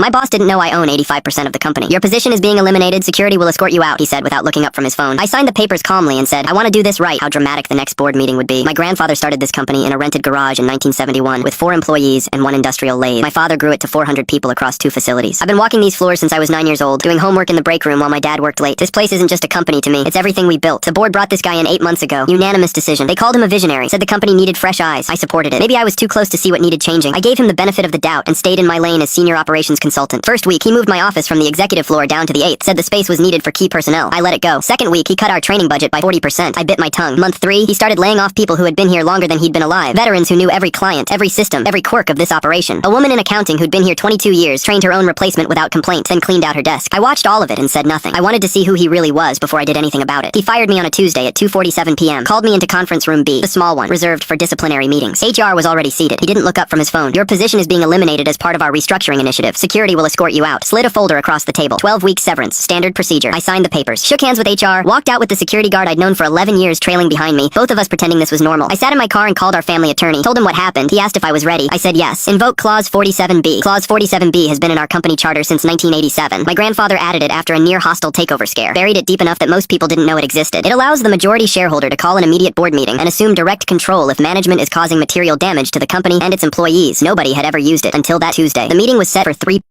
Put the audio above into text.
My boss didn't know I own 85% of the company. Your position is being eliminated. Security will escort you out, he said without looking up from his phone. I signed the papers calmly and said, I want to do this right. How dramatic the next board meeting would be. My grandfather started this company in a rented garage in 1971 with 4 employees and 1 industrial lathe. My father grew it to 400 people across 2 facilities. I've been walking these floors since I was 9 years old, doing homework in the break room while my dad worked late. This place isn't just a company to me. It's everything we built. The board brought this guy in 8 months ago. Unanimous decision. They called him a visionary, said the company needed fresh eyes. I supported it. Maybe I was too close to see what needed changing. I gave him the benefit of the doubt and stayed in my lane as senior operations consultant. First week, he moved my office from the executive floor down to the 8th, said the space was needed for key personnel. I let it go. Second week, he cut our training budget by 40%. I bit my tongue. Month 3, he started laying off people who had been here longer than he'd been alive. Veterans who knew every client, every system, every quirk of this operation. A woman in accounting who'd been here 22 years trained her own replacement without complaint, then cleaned out her desk. I watched all of it and said nothing. I wanted to see who he really was before I did anything about it. He fired me on a Tuesday at 2:47 p.m., called me into conference room B, the small one, reserved for disciplinary meetings. HR was already seated. He didn't look up from his phone. Your position is being eliminated as part of our restructuring initiative. Security will escort you out. Slid a folder across the table. 12-week severance. Standard procedure. I signed the papers. Shook hands with HR. Walked out with the security guard I'd known for 11 years trailing behind me, both of us pretending this was normal. I sat in my car and called our family attorney. Told him what happened. He asked if I was ready. I said yes. Invoke Clause 47B. Clause 47B has been in our company charter since 1987. My grandfather added it after a near-hostile takeover scare. Buried it deep enough that most people didn't know it existed. It allows the majority shareholder to call an immediate board meeting and assume direct control if management is causing material damage to the company and its employees. Nobody had ever used it until that Tuesday. The meeting was set for 3